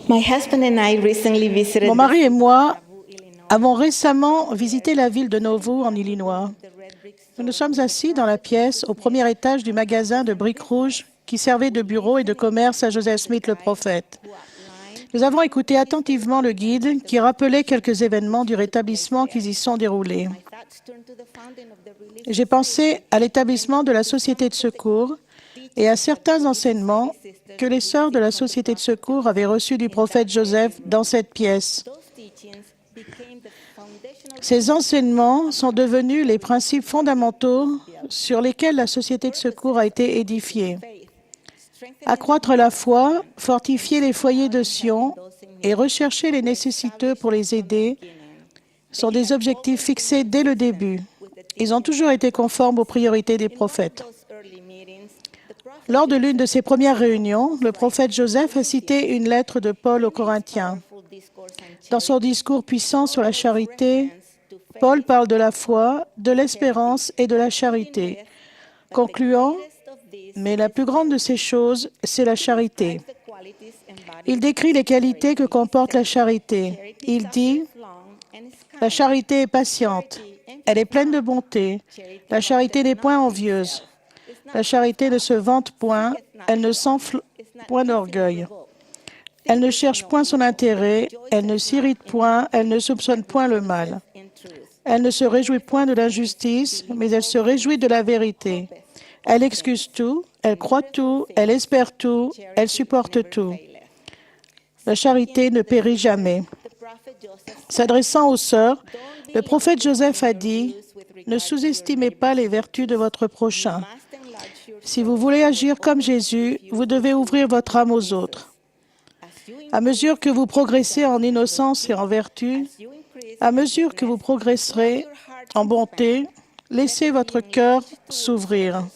My husband and I recently visited Mon mari et moi avons récemment visité la ville de Nauvoo, en Illinois. Nous nous sommes assis dans la pièce au premier étage du magasin de briques rouges qui servait de bureau et de commerce à Joseph Smith le prophète. Nous avons écouté attentivement le guide qui rappelait quelques événements du rétablissement qui y sont déroulés. J'ai pensé à l'établissement de la Société de secours et à certains enseignements que les sœurs de la Société de secours avaient reçus du prophète Joseph dans cette pièce. Ces enseignements sont devenus les principes fondamentaux sur lesquels la Société de secours a été édifiée. Accroître la foi, fortifier les foyers de Sion et rechercher les nécessiteux pour les aider sont des objectifs fixés dès le début. Ils ont toujours été conformes aux priorités des prophètes. Lors de l'une de ces premières réunions, le prophète Joseph a cité une lettre de Paul aux Corinthiens. Dans son discours puissant sur la charité, Paul parle de la foi, de l'espérance et de la charité, concluant « Mais la plus grande de ces choses, c'est la charité ». Il décrit les qualités que comporte la charité. Il dit « La charité est patiente, elle est pleine de bonté, la charité n'est point envieuse, la charité ne se vante point, elle ne s'enfle point d'orgueil. Elle ne cherche point son intérêt, elle ne s'irrite point, elle ne soupçonne point le mal. Elle ne se réjouit point de l'injustice, mais elle se réjouit de la vérité. Elle excuse tout, elle croit tout, elle espère tout, elle supporte tout. La charité ne périt jamais. » S'adressant aux sœurs, le prophète Joseph a dit « Ne sous-estimez pas les vertus de votre prochain. Si vous voulez agir comme Jésus, vous devez ouvrir votre âme aux autres. À mesure que vous progressez en innocence et en vertu, à mesure que vous progresserez en bonté, laissez votre cœur s'ouvrir.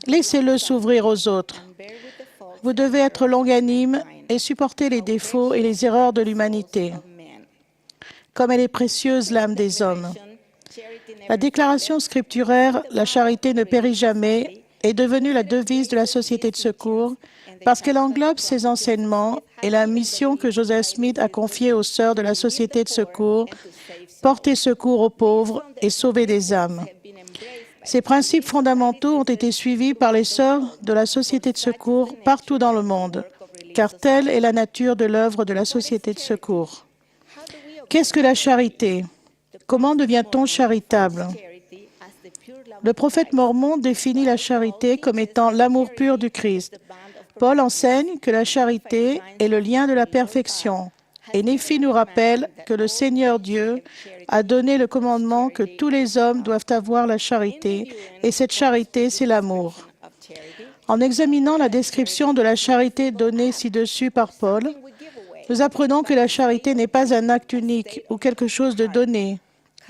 Laissez-le s'ouvrir aux autres. Vous devez être longanime et supporter les défauts et les erreurs de l'humanité. Comme elle est précieuse, l'âme des hommes. La déclaration scripturaire « La charité ne périt jamais » est devenue la devise de la Société de secours parce qu'elle englobe ses enseignements et la mission que Joseph Smith a confiée aux sœurs de la Société de secours, porter secours aux pauvres et sauver des âmes. Ces principes fondamentaux ont été suivis par les sœurs de la Société de secours partout dans le monde, car telle est la nature de l'œuvre de la Société de secours. Qu'est-ce que la charité? Comment devient-on charitable? Le prophète Mormon définit la charité comme étant l'amour pur du Christ. Paul enseigne que la charité est le lien de la perfection. Et Néphi nous rappelle que le Seigneur Dieu a donné le commandement que tous les hommes doivent avoir la charité, et cette charité, c'est l'amour. En examinant la description de la charité donnée ci-dessus par Paul, nous apprenons que la charité n'est pas un acte unique ou quelque chose de donné,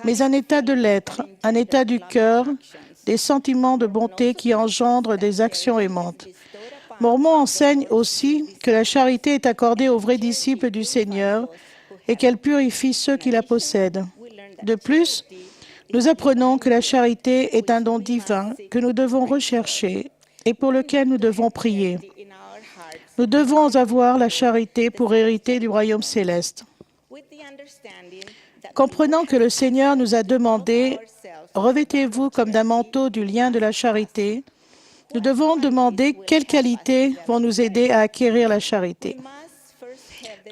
mais un état de l'être, un état du cœur, des sentiments de bonté qui engendrent des actions aimantes. Mormon enseigne aussi que la charité est accordée aux vrais disciples du Seigneur et qu'elle purifie ceux qui la possèdent. De plus, nous apprenons que la charité est un don divin que nous devons rechercher et pour lequel nous devons prier. Nous devons avoir la charité pour hériter du royaume céleste. Comprenant que le Seigneur nous a demandé « Revêtez-vous comme d'un manteau du lien de la charité », nous devons demander quelles qualités vont nous aider à acquérir la charité.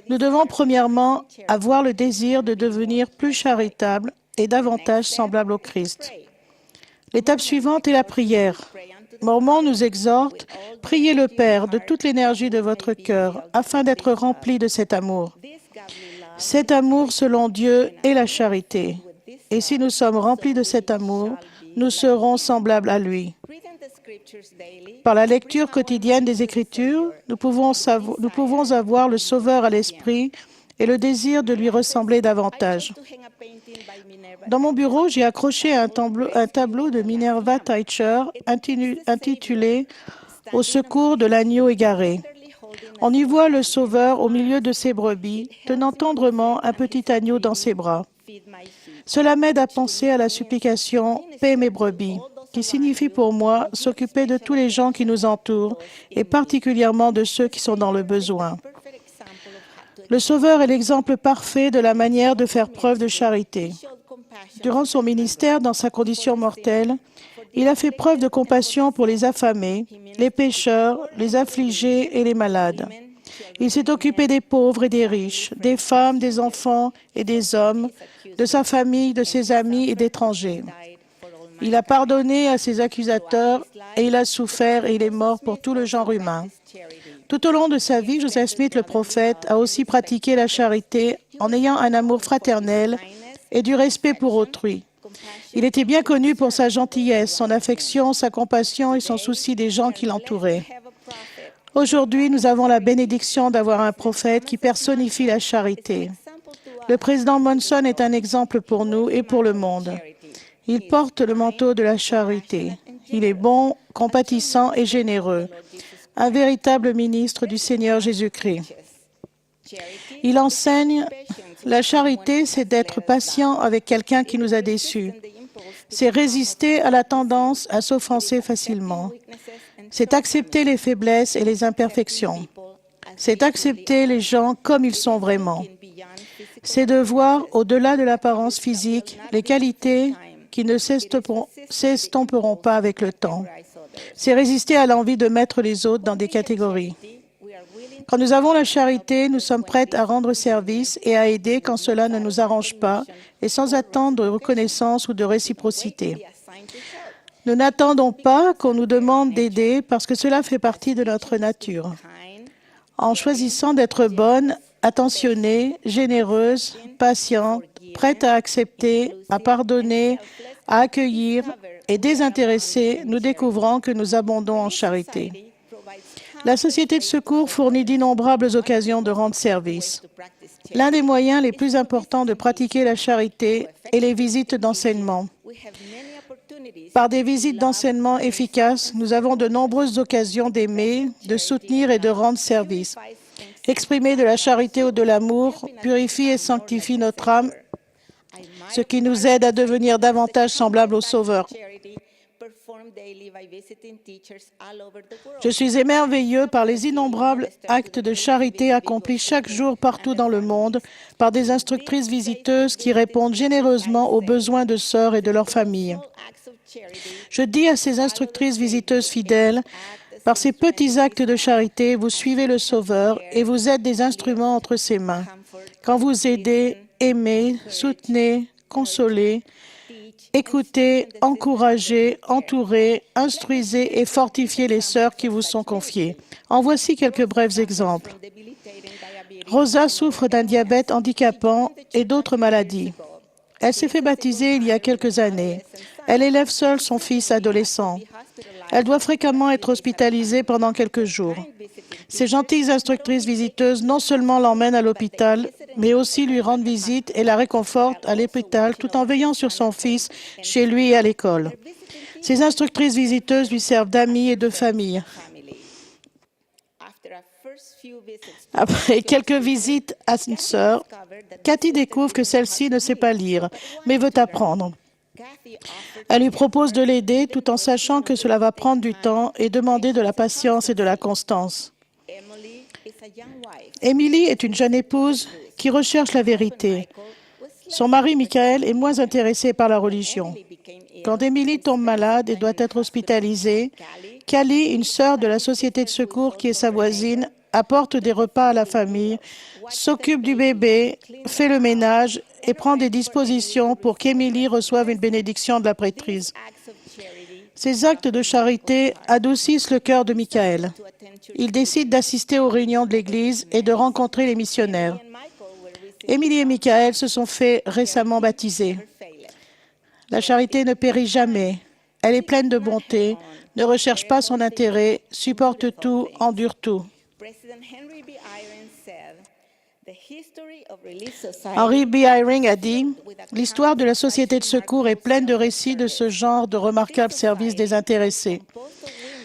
Nous devons premièrement avoir le désir de devenir plus charitable et davantage semblable au Christ. L'étape suivante est la prière. Mormon nous exhorte « Priez le Père de toute l'énergie de votre cœur afin d'être rempli de cet amour. » Cet amour selon Dieu est la charité. Et si nous sommes remplis de cet amour, nous serons semblables à lui. Par la lecture quotidienne des Écritures, nous pouvons avoir le Sauveur à l'esprit et le désir de lui ressembler davantage. Dans mon bureau, j'ai accroché un tableau de Minerva Teicher intitulé « Au secours de l'agneau égaré ». On y voit le Sauveur au milieu de ses brebis, tenant tendrement un petit agneau dans ses bras. Cela m'aide à penser à la supplication « Paix mes brebis », qui signifie pour moi s'occuper de tous les gens qui nous entourent et particulièrement de ceux qui sont dans le besoin. Le Sauveur est l'exemple parfait de la manière de faire preuve de charité. Durant son ministère, dans sa condition mortelle, il a fait preuve de compassion pour les affamés, les pécheurs, les affligés et les malades. Il s'est occupé des pauvres et des riches, des femmes, des enfants et des hommes, de sa famille, de ses amis et d'étrangers. Il a pardonné à ses accusateurs et il a souffert et il est mort pour tout le genre humain. Tout au long de sa vie, Joseph Smith, le prophète, a aussi pratiqué la charité en ayant un amour fraternel et du respect pour autrui. Il était bien connu pour sa gentillesse, son affection, sa compassion et son souci des gens qui l'entouraient. Aujourd'hui, nous avons la bénédiction d'avoir un prophète qui personnifie la charité. Le président Monson est un exemple pour nous et pour le monde. Il porte le manteau de la charité. Il est bon, compatissant et généreux, un véritable ministre du Seigneur Jésus-Christ. Il enseigne, la charité, c'est d'être patient avec quelqu'un qui nous a déçus. C'est résister à la tendance à s'offenser facilement. C'est accepter les faiblesses et les imperfections. C'est accepter les gens comme ils sont vraiment. C'est de voir, au-delà de l'apparence physique, les qualités qui ne s'estomperont pas avec le temps. C'est résister à l'envie de mettre les autres dans des catégories. Quand nous avons la charité, nous sommes prêts à rendre service et à aider quand cela ne nous arrange pas et sans attendre de reconnaissance ou de réciprocité. Nous n'attendons pas qu'on nous demande d'aider parce que cela fait partie de notre nature. En choisissant d'être bonne, attentionnée, généreuse, patiente, prête à accepter, à pardonner, à accueillir et désintéressée, nous découvrons que nous abondons en charité. La Société de secours fournit d'innombrables occasions de rendre service. L'un des moyens les plus importants de pratiquer la charité est les visites d'enseignement. Par des visites d'enseignement efficaces, nous avons de nombreuses occasions d'aimer, de soutenir et de rendre service. Exprimer de la charité ou de l'amour purifie et sanctifie notre âme, ce qui nous aide à devenir davantage semblables au Sauveur. Je suis émerveilleux par les innombrables actes de charité accomplis chaque jour partout dans le monde par des instructrices visiteuses qui répondent généreusement aux besoins de sœurs et de leurs familles. Je dis à ces instructrices visiteuses fidèles, par ces petits actes de charité, vous suivez le Sauveur et vous êtes des instruments entre ses mains. Quand vous aidez, aimez, soutenez, consolez, écoutez, encouragez, entourez, instruisez et fortifiez les sœurs qui vous sont confiées. En voici quelques brefs exemples. Rosa souffre d'un diabète handicapant et d'autres maladies. Elle s'est fait baptiser il y a quelques années. Elle élève seule son fils adolescent. Elle doit fréquemment être hospitalisée pendant quelques jours. Ces gentilles instructrices visiteuses non seulement l'emmènent à l'hôpital, mais aussi lui rendent visite et la réconfortent à l'hôpital tout en veillant sur son fils chez lui et à l'école. Ces instructrices visiteuses lui servent d'amies et de famille. Après quelques visites à une sœur, Cathy découvre que celle-ci ne sait pas lire, mais veut apprendre. Elle lui propose de l'aider tout en sachant que cela va prendre du temps et demander de la patience et de la constance. Emily est une jeune épouse qui recherche la vérité. Son mari, Michael, est moins intéressé par la religion. Quand Emily tombe malade et doit être hospitalisée, Callie, une sœur de la Société de secours qui est sa voisine, apporte des repas à la famille, s'occupe du bébé, fait le ménage et prend des dispositions pour qu'Emily reçoive une bénédiction de la prêtrise. Ces actes de charité adoucissent le cœur de Michael. Il décide d'assister aux réunions de l'Église et de rencontrer les missionnaires. Emily et Michael se sont fait récemment baptiser. La charité ne périt jamais. Elle est pleine de bonté, ne recherche pas son intérêt, supporte tout, endure tout. Henry B. Eyring a dit « L'histoire de la Société de secours est pleine de récits de ce genre de remarquables services désintéressés.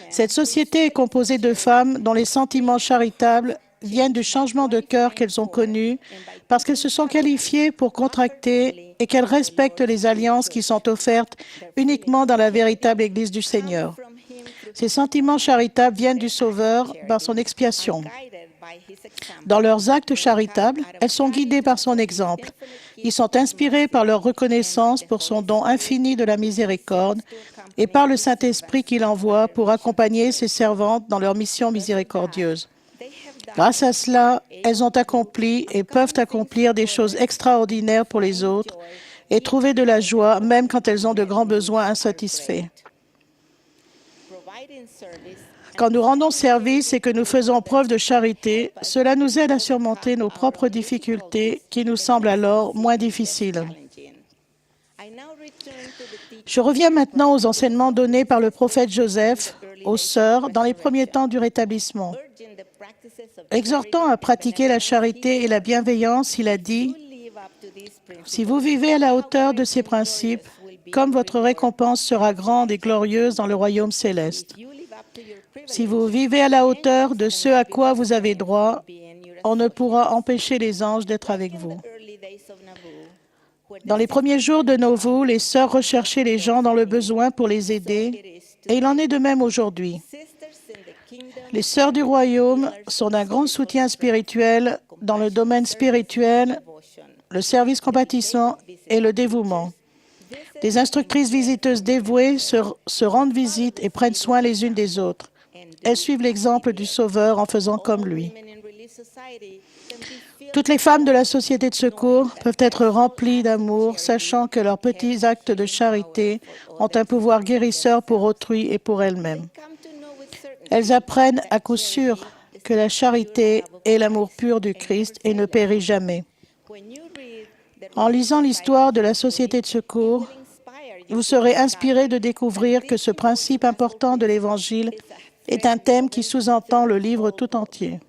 Cette société est composée de femmes dont les sentiments charitables viennent du changement de cœur qu'elles ont connu parce qu'elles se sont qualifiées pour contracter et qu'elles respectent les alliances qui sont offertes uniquement dans la véritable Église du Seigneur. Ces sentiments charitables viennent du Sauveur par son expiation. Dans leurs actes charitables, elles sont guidées par son exemple. Ils sont inspirés par leur reconnaissance pour son don infini de la miséricorde et par le Saint-Esprit qu'il envoie pour accompagner ses servantes dans leur mission miséricordieuse. Grâce à cela, elles ont accompli et peuvent accomplir des choses extraordinaires pour les autres et trouver de la joie même quand elles ont de grands besoins insatisfaits. Quand nous rendons service et que nous faisons preuve de charité, cela nous aide à surmonter nos propres difficultés qui nous semblent alors moins difficiles. Je reviens maintenant aux enseignements donnés par le prophète Joseph aux sœurs dans les premiers temps du rétablissement. Exhortant à pratiquer la charité et la bienveillance, il a dit « Si vous vivez à la hauteur de ces principes, comme votre récompense sera grande et glorieuse dans le royaume céleste. Si vous vivez à la hauteur de ce à quoi vous avez droit, on ne pourra empêcher les anges d'être avec vous. » Dans les premiers jours de Nauvoo, les sœurs recherchaient les gens dans le besoin pour les aider, et il en est de même aujourd'hui. Les sœurs du royaume sont d'un grand soutien spirituel dans le domaine spirituel, le service compatissant et le dévouement. Des instructrices visiteuses dévouées se rendent visite et prennent soin les unes des autres. Elles suivent l'exemple du Sauveur en faisant comme lui. Toutes les femmes de la société de secours peuvent être remplies d'amour, sachant que leurs petits actes de charité ont un pouvoir guérisseur pour autrui et pour elles-mêmes. Elles apprennent à coup sûr que la charité est l'amour pur du Christ et ne périt jamais. En lisant l'histoire de la société de secours, vous serez inspiré de découvrir que ce principe important de l'Évangile est un thème qui sous-entend le livre tout entier.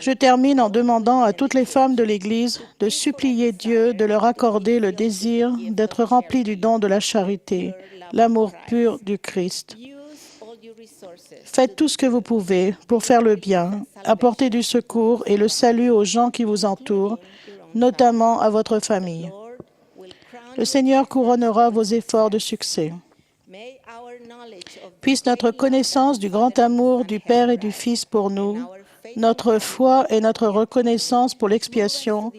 Je termine en demandant à toutes les femmes de l'Église de supplier Dieu de leur accorder le désir d'être remplies du don de la charité, l'amour pur du Christ. Faites tout ce que vous pouvez pour faire le bien, apporter du secours et le salut aux gens qui vous entourent, notamment à votre famille. Le Seigneur couronnera vos efforts de succès. Puisse notre connaissance du grand amour du Père et du Fils pour nous, notre foi et notre reconnaissance pour l'expiation,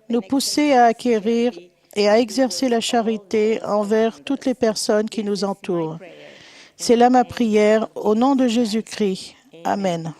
nous pousser à acquérir et à exercer la charité envers toutes les personnes qui nous entourent. C'est là ma prière, au nom de Jésus-Christ. Amen.